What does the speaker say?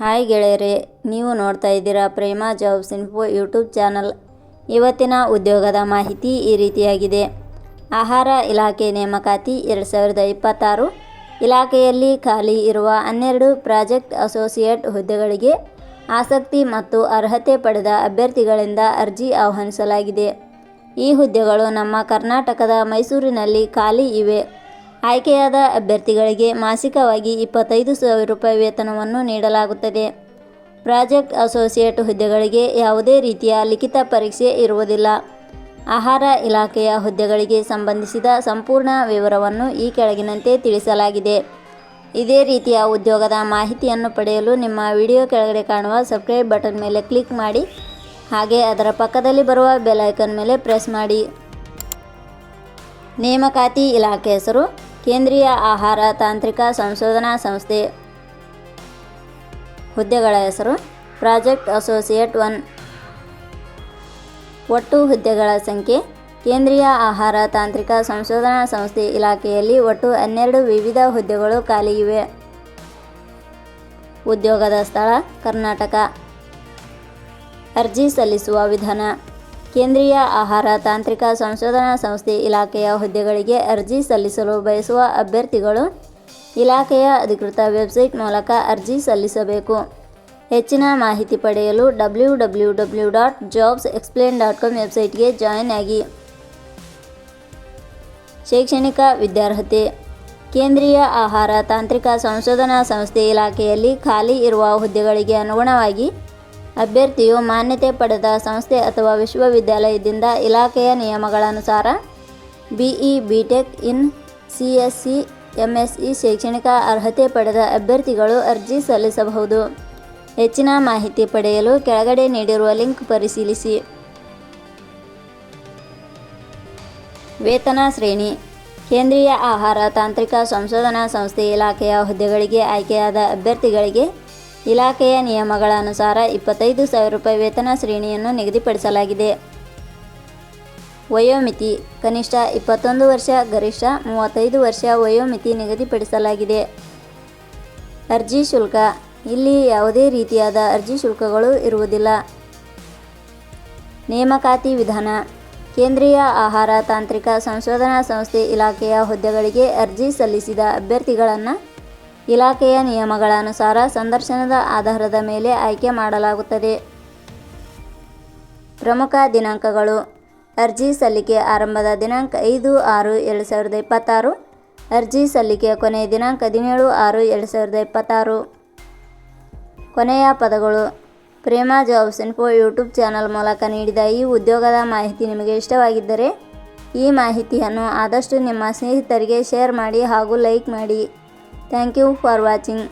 Hi ಗೆಳೆಯರೇ, ನೀವು ನೋಡ್ತಾ ಇದ್ದೀರಾ ಪ್ರೇಮ ಜಾಬ್ಸ್ ಇನ್ಫೋ ಯೂಟ್ಯೂಬ್ ಚಾನಲ್. ಇವತ್ತಿನ ಉದ್ಯೋಗದ ಮಾಹಿತಿ ಈ ರೀತಿಯಾಗಿದೆ. ಆಹಾರ ಇಲಾಖೆ ನೇಮಕಾತಿ 2026. ಇಲಾಖೆಯಲ್ಲಿ ಖಾಲಿ ಇರುವ 12 ಪ್ರಾಜೆಕ್ಟ್ ಅಸೋಸಿಯೇಟ್ ಹುದ್ದೆಗಳಿಗೆ ಆಸಕ್ತಿ ಮತ್ತು ಅರ್ಹತೆ ಪಡೆದ ಅಭ್ಯರ್ಥಿಗಳಿಂದ ಅರ್ಜಿ ಆಹ್ವಾನಿಸಲಾಗಿದೆ. ಈ ಹುದ್ದೆಗಳು ನಮ್ಮ ಕರ್ನಾಟಕದ ಮೈಸೂರಿನಲ್ಲಿ ಖಾಲಿ ಇವೆ. ಆಯ್ಕೆಯಾದ ಅಭ್ಯರ್ಥಿಗಳಿಗೆ ಮಾಸಿಕವಾಗಿ 25,000 ರೂಪಾಯಿ ವೇತನವನ್ನು ನೀಡಲಾಗುತ್ತದೆ. ಪ್ರಾಜೆಕ್ಟ್ ಅಸೋಸಿಯೇಟ್ ಹುದ್ದೆಗಳಿಗೆ ಯಾವುದೇ ರೀತಿಯ ಲಿಖಿತ ಪರೀಕ್ಷೆ ಇರುವುದಿಲ್ಲ. ಆಹಾರ ಇಲಾಖೆಯ ಹುದ್ದೆಗಳಿಗೆ ಸಂಬಂಧಿಸಿದ ಸಂಪೂರ್ಣ ವಿವರವನ್ನು ಈ ಕೆಳಗಿನಂತೆ ತಿಳಿಸಲಾಗಿದೆ. ಇದೇ ರೀತಿಯ ಉದ್ಯೋಗದ ಮಾಹಿತಿಯನ್ನು ಪಡೆಯಲು ನಿಮ್ಮ ವಿಡಿಯೋ ಕೆಳಗಡೆ ಕಾಣುವ ಸಬ್ಸ್ಕ್ರೈಬ್ ಬಟನ್ ಮೇಲೆ ಕ್ಲಿಕ್ ಮಾಡಿ, ಹಾಗೆ ಅದರ ಪಕ್ಕದಲ್ಲಿ ಬರುವ ಬೆಲ್ ಐಕಾನ್ ಮೇಲೆ ಪ್ರೆಸ್ ಮಾಡಿ. ನೇಮಕಾತಿ ಇಲಾಖೆ ಹೆಸರು ಕೇಂದ್ರೀಯ ಆಹಾರ ತಾಂತ್ರಿಕ ಸಂಶೋಧನಾ ಸಂಸ್ಥೆ. ಹುದ್ದೆಗಳ ಹೆಸರು ಪ್ರಾಜೆಕ್ಟ್ ಅಸೋಸಿಯೇಟ್ 1. ಒಟ್ಟು ಹುದ್ದೆಗಳ ಸಂಖ್ಯೆ. ಕೇಂದ್ರೀಯ ಆಹಾರ ತಾಂತ್ರಿಕ ಸಂಶೋಧನಾ ಸಂಸ್ಥೆ ಇಲಾಖೆಯಲ್ಲಿ ಒಟ್ಟು 12 ವಿವಿಧ ಹುದ್ದೆಗಳು ಖಾಲಿ ಇವೆ. ಉದ್ಯೋಗದ ಸ್ಥಳ ಕರ್ನಾಟಕ. ಅರ್ಜಿ ಸಲ್ಲಿಸುವ ವಿಧಾನ. ಕೇಂದ್ರೀಯ ಆಹಾರ ತಾಂತ್ರಿಕ ಸಂಶೋಧನಾ ಸಂಸ್ಥೆ ಇಲಾಖೆಯ ಹುದ್ದೆಗಳಿಗೆ ಅರ್ಜಿ ಸಲ್ಲಿಸಲು ಬಯಸುವ ಅಭ್ಯರ್ಥಿಗಳು ಇಲಾಖೆಯ ಅಧಿಕೃತ ವೆಬ್ಸೈಟ್ ಮೂಲಕ ಅರ್ಜಿ ಸಲ್ಲಿಸಬೇಕು. ಹೆಚ್ಚಿನ ಮಾಹಿತಿ ಪಡೆಯಲು www.jobsexplain.com ವೆಬ್ಸೈಟ್ಗೆ ಜಾಯಿನ್ ಆಗಿ. ಶೈಕ್ಷಣಿಕ ವಿದ್ಯಾರ್ಹತೆ. ಕೇಂದ್ರೀಯ ಆಹಾರ ತಾಂತ್ರಿಕ ಸಂಶೋಧನಾ ಸಂಸ್ಥೆ ಇಲಾಖೆಯಲ್ಲಿ ಖಾಲಿ ಇರುವ ಹುದ್ದೆಗಳಿಗೆ ಅನುಗುಣವಾಗಿ ಅಭ್ಯರ್ಥಿಯು ಮಾನ್ಯತೆ ಪಡೆದ ಸಂಸ್ಥೆ ಅಥವಾ ವಿಶ್ವವಿದ್ಯಾಲಯದಿಂದ ಇಲಾಖೆಯ ನಿಯಮಗಳನುಸಾರ BE BTech in CSC MSc ಶೈಕ್ಷಣಿಕ ಅರ್ಹತೆ ಪಡೆದ ಅಭ್ಯರ್ಥಿಗಳು ಅರ್ಜಿ ಸಲ್ಲಿಸಬಹುದು. ಹೆಚ್ಚಿನ ಮಾಹಿತಿ ಪಡೆಯಲು ಕೆಳಗಡೆ ನೀಡಿರುವ ಲಿಂಕ್ ಪರಿಶೀಲಿಸಿ. ವೇತನ ಶ್ರೇಣಿ. ಕೇಂದ್ರೀಯ ಆಹಾರ ತಾಂತ್ರಿಕ ಸಂಶೋಧನಾ ಸಂಸ್ಥೆ ಇಲಾಖೆಯ ಹುದ್ದೆಗಳಿಗೆ ಆಯ್ಕೆಯಾದ ಅಭ್ಯರ್ಥಿಗಳಿಗೆ ಇಲಾಖೆಯ ನಿಯಮಗಳ ಅನುಸಾರ 25,000 ರೂಪಾಯಿ ವೇತನ ಶ್ರೇಣಿಯನ್ನು ನಿಗದಿಪಡಿಸಲಾಗಿದೆ. ವಯೋಮಿತಿ. ಕನಿಷ್ಠ 21 ವರ್ಷ, ಗರಿಷ್ಠ 35 ವರ್ಷ ವಯೋಮಿತಿ ನಿಗದಿಪಡಿಸಲಾಗಿದೆ. ಅರ್ಜಿ ಶುಲ್ಕ. ಇಲ್ಲಿ ಯಾವುದೇ ರೀತಿಯಾದ ಅರ್ಜಿ ಶುಲ್ಕಗಳು ಇರುವುದಿಲ್ಲ. ನೇಮಕಾತಿ ವಿಧಾನ. ಕೇಂದ್ರೀಯ ಆಹಾರ ತಾಂತ್ರಿಕ ಸಂಶೋಧನಾ ಸಂಸ್ಥೆ ಇಲಾಖೆಯ ಹುದ್ದೆಗಳಿಗೆ ಅರ್ಜಿ ಸಲ್ಲಿಸಿದ ಅಭ್ಯರ್ಥಿಗಳನ್ನು ಇಲಾಖೆಯ ನಿಯಮಗಳ ಅನುಸಾರ ಸಂದರ್ಶನದ ಆಧಾರದ ಮೇಲೆ ಆಯ್ಕೆ ಮಾಡಲಾಗುತ್ತದೆ. ಪ್ರಮುಖ ದಿನಾಂಕಗಳು. ಅರ್ಜಿ ಸಲ್ಲಿಕೆ ಆರಂಭದ ದಿನಾಂಕ 5/6/2026. ಅರ್ಜಿ ಸಲ್ಲಿಕೆಯ ಕೊನೆಯ ದಿನಾಂಕ 17/6/2026. ಕೊನೆಯ ಪದಗಳು. ಪ್ರೇಮ ಜಾಬ್ಸ್ ಇನ್ಫೋ ಯೂಟ್ಯೂಬ್ ಚಾನಲ್ ಮೂಲಕ ನೀಡಿದ ಈ ಉದ್ಯೋಗದ ಮಾಹಿತಿ ನಿಮಗೆ ಇಷ್ಟವಾಗಿದ್ದರೆ ಈ ಮಾಹಿತಿಯನ್ನು ಆದಷ್ಟು ನಿಮ್ಮ ಸ್ನೇಹಿತರಿಗೆ ಶೇರ್ ಮಾಡಿ ಹಾಗೂ ಲೈಕ್ ಮಾಡಿ. Thank you for watching.